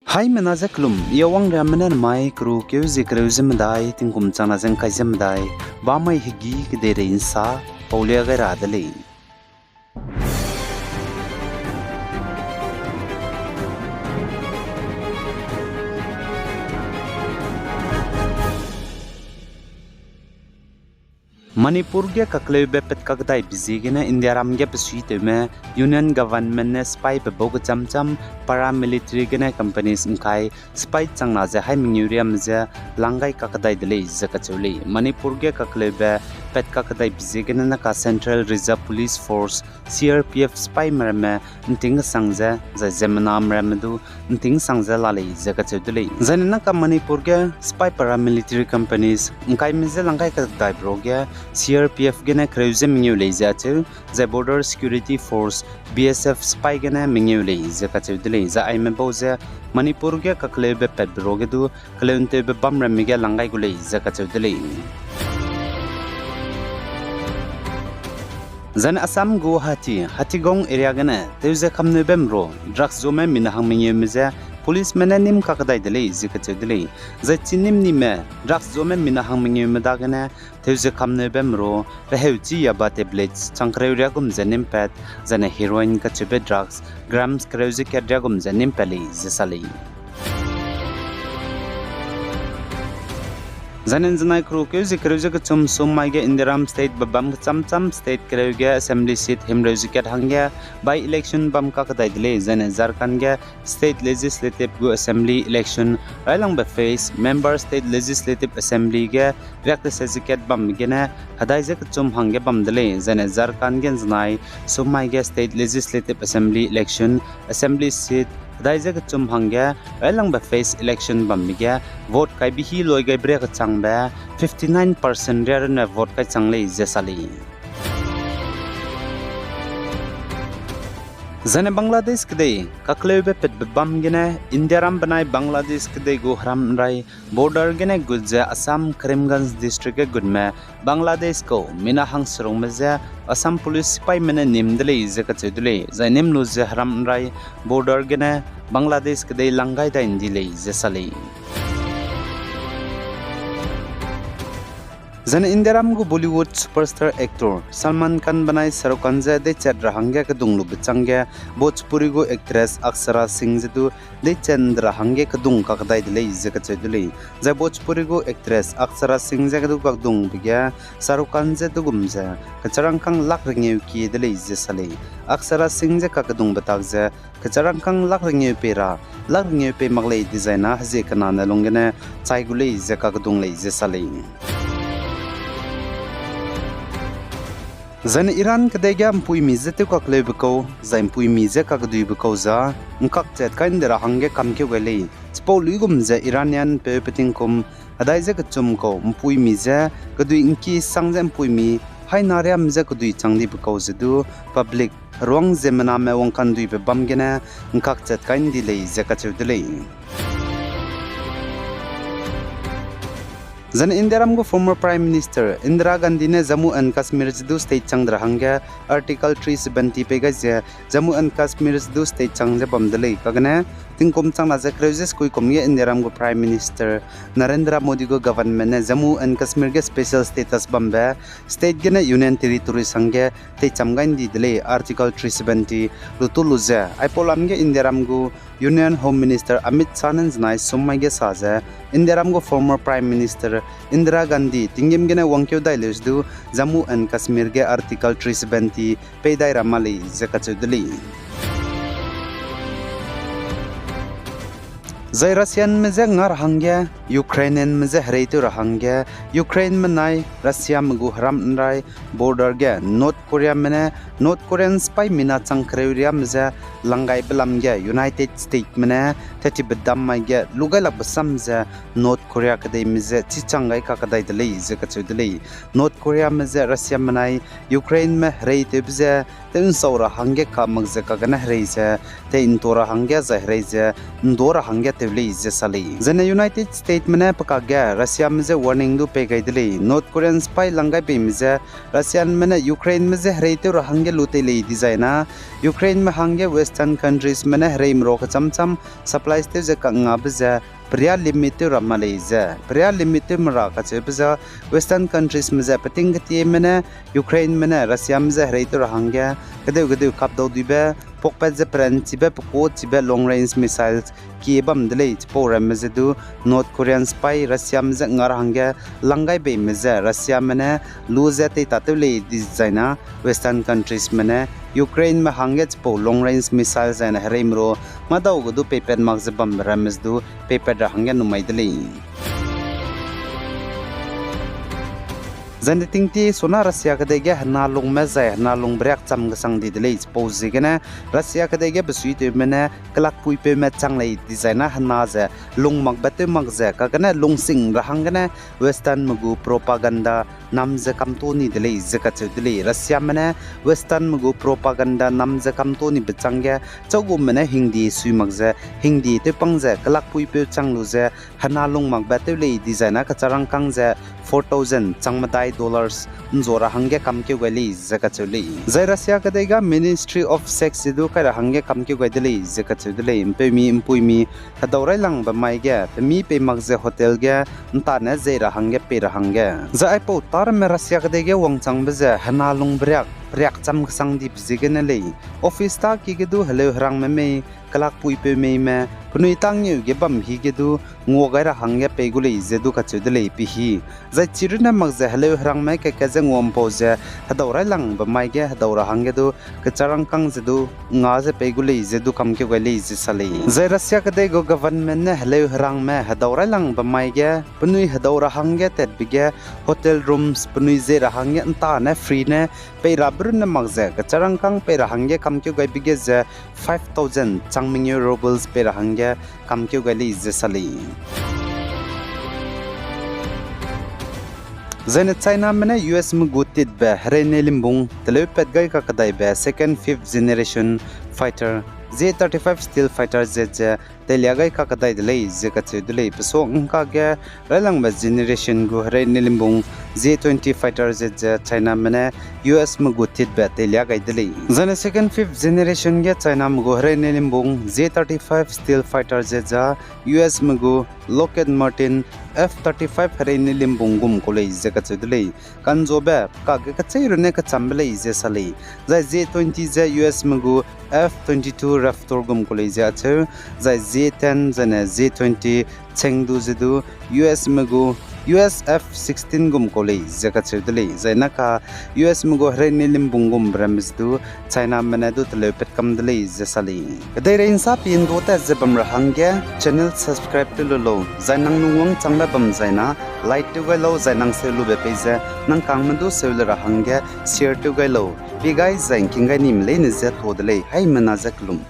Hai menazaklum yawang ramanan mai kru keu zikreu zimdai tingkum chana jeng kai zimdai ba mai higi kdere insa paulia ga radale Manipur के ककले बेपत कगदाई बिजीगना India Ram के पसुईते में union government ने spy पे बोग चमचम paramilitary गने companies इंखाई spy चंगना जे high मिन्यूरियम जे लांगाई कगदाई दिले जकचुली मणिपुर के ककले बेपत कगदाई बिजीगना न का central reserve police force CRPF स्पाई मरमे इंटिंग संगजे जे जेमना मरमेदु इंटिंग संगजे लाले जकचुली जने का मणिपुर के स्पाई paramilitary कंपनीज इंखाई मिजे लांगाई कगदाई ब्रोगे CRPF gena kreuze mingyu leiza chu the border security force BSF spy gena mingyu leiza ka chu dile za aime boze manipur ge kakle be pet broge du kleunte be bamra mige langai gu leiza ka chu dile zan Assam Guwahati Hatigong area gena teuze khamne bemro drugs zome minahang mingyu mize police में निम काकदाई दिले जिकचे दिले जे चिनिम निमे drugs जोमे मिनाहांग मिंगे मदागने थेउजे खामने बेमरो रहेउची याबा tablets चंक्रेउरियागुम जनिम पेट जने heroin Kachbe drugs grams क्रेउजे केड्रियागुम जनिम Pele जसाले Zanen zanai kru ke zikreuze ke chum sumai ge indiram state babam chamcham state kreuge assembly seat himreuze ket hangya by election bam ka kadai dile zane Jharkhand ge state legislative go assembly election railang ba face member state legislative assembly ge react ket bam gene hadai je ke chum hangge bam dile zane Jharkhand ge zanai sumai ge state legislative assembly election assembly seat Daijak chum hangya railang ba face election bammiga vote kai bihi loi gai brek changba 59% rer na vote kai changlei jesali Zane Bangladesh kdei kaklebe pet bam gene Indiaram banai Bangladesh kdei go haram rai border gene gujja Assam Karimganj district ke gudme Bangladesh ko minahang serong meja Assam police sipai mene nimdele izaka chedule zainem nu je haram rai border gene Bangladesh kdei langai da indile jesali Zan Indiaram go Bollywood superstar actor Salman Khan banai Shahrukh Khan je de chat rahangya ka dunglu bchangya Bhojpuri go actress Aksara Singh je du de chandra hangya ka dung ka kadai dile izaka chedule ja Bhojpuri go actress Aksara Singh je ka du ka dung bigya Shahrukh Khan je du gumja kacharang kang lak ringeu ki dile izasale Aksara Singh je ka dung batak je kacharang kang lak ringeu pera lak ringeu pe maglei designa haje kana na longene chaigule izaka ka dung le izasale Zan Iran kadega mpui mize te ka klebko za mpui mize ka gdui bko za nkak chet kain dera hange kamke wele spolugum za Iranian pe peting kum adai ze kchum ko mpui mize gdui inki sangje mpui mi hai nariam ze gdui changdi bko zedu public rong zemana me wongkan dui be bamgena nkak chet kain dilei ze ka chudlei Zan Indiaram go former Prime Minister Indira Gandhi ne Jammu and Kashmir du state changdra hangya Article 370 pega je Jammu and Kashmir du state changje bamdalei kagane tingkom changna je kreuses koi komye Indiaram go Prime Minister Narendra Modi go government ne Jammu and Kashmir ge special status bambe state gene union territory sangye te chamgain di dele Article 370 lutuluze aipolam ge Indiaram go Union Home Minister Amit Shah nai sommai ge saje Indiaram go former Prime Minister Indira Gandhi tingim gene wangkyo dailes du Jammu and Kashmir ge Article 370 peidai ramali zakachudli Zai Russian meze ngar hangya Ukrainian meze hreitu rahangya Ukraine menai Russia mgu haram nrai border ge North Korea mene North Korean spy mina changkreuria meze langai belam ge United States mene theti bedam mai ge lugai lak basam je North Korea kadai meze chichangai ka kadai delei je kachudlei North Korea meze Russia menai Ukraine me hreitu bze ten saura hangge ka magze ka gana hreise te intora hangge za hreise ndora hangge tevlei je sali zene United States state mane pakagya Russia mze warning du pe gaidli North Korean spy langai pe mze Russian mane Ukraine mze hreite ro hange lute le designa Ukraine me hange western countries mane hreim ro cham supplies te je kanga bza priya limited ra Malaysia priya limited mara ka che bza western countries mze pating ti mane Ukraine mane Russia mze hreite ro hange gade kap do dibe pokpa je pran chibe poko chibe long range missiles ki bam dele po ramze du North Korean spy Russia mze ngar hange langai be mze Russia mane lose te tatule designa western countries mane Ukraine me hange po long range missiles and hreimro madau gudu paper magze bam ramz du paper ra hange numai dele Zaniting ti sona Russia kadege hna lung me zai hna lung brek cham gasang di dele pose gena Russia kadege besui te mena klak pui pe me chang lei designa hna za lung mag bate mag za ka gana lung sing rahang gana western mugu propaganda nam za kam to ni dele zaka che dele Russia mena western mugu propaganda nam za kam to ni bechang ge chogu mena hindi sui mag za hindi te pang za klak pui pe chang lu za hna lung mag bate le designa ka charang kang za 4,000 changmatai dollars nzora hange kamke gali zakachuli zai Russia kadega Ministry of Sex edu kara hange kamke gali zakachuli impemi impuimi hadaurai lang ba mai ge mi pe magze hotel ge nta na zai ra hange pe ra hange zai po tar me Russia kadege wangchang beze hanalung briak cham sang dip zigene le office ta ki gedu helo hrang me kalak pui pe me punui tang yu ge bam hi gedu ngogai ra hange pe guli zedu ka chudle pi hi zai chirna magze helo hrang me ke ke ngom poze hadaurai lang ba mai ge hadaura hange du ke charang kang zedu nga ze pe guli zedu kam ke gali ze sale zai Russia ka de go government ne helo hrang me hadaurai lang ba mai ge punui hadaura hange tet bige hotel rooms punui ze ra hange anta na free ne pe rabrun magze ke charang kang pe ra hange kam ke gai bige ze 5,000 changming rubles pe ra hange kam ke gali ze sale Zene China mene US mu gutit be hrene limbung telepet gai ka kadai be second fifth generation fighter Z35 steel fighter Z teliagai ka kadai delay ze ka chudle peso ngka ge ralang ba generation gu hrene limbung Z20 fighter Z China mene US mu gutit be teliagai delay zane second fifth generation ge China mu gu hrene limbung Z35 steel fighter Z US mu gu Lockheed Martin F-35 hrene limbung gum kolei ze ka chudle kan jobe ka ge ka chairune ka chamble ze sale zai Z20 ze US mu gu F-22 Raptor gum kolei ze ache zai Z10 zane Z20 chengdu zedu US mu gu US F-16 gum kolei ze ka chudle zai naka US mu gu hrene limbung gum bramsdu China mena du telepet kam dele ze sale kadai rein sa pin do ta ze bam rahangge channel subscribe to lo zai nang nungwang changla bam zaina like to galo zai nang se lu be page nang kang mandu se lu rahangge share to galo bi guys zai kinga nim le ne ze thodle hai mana zaklum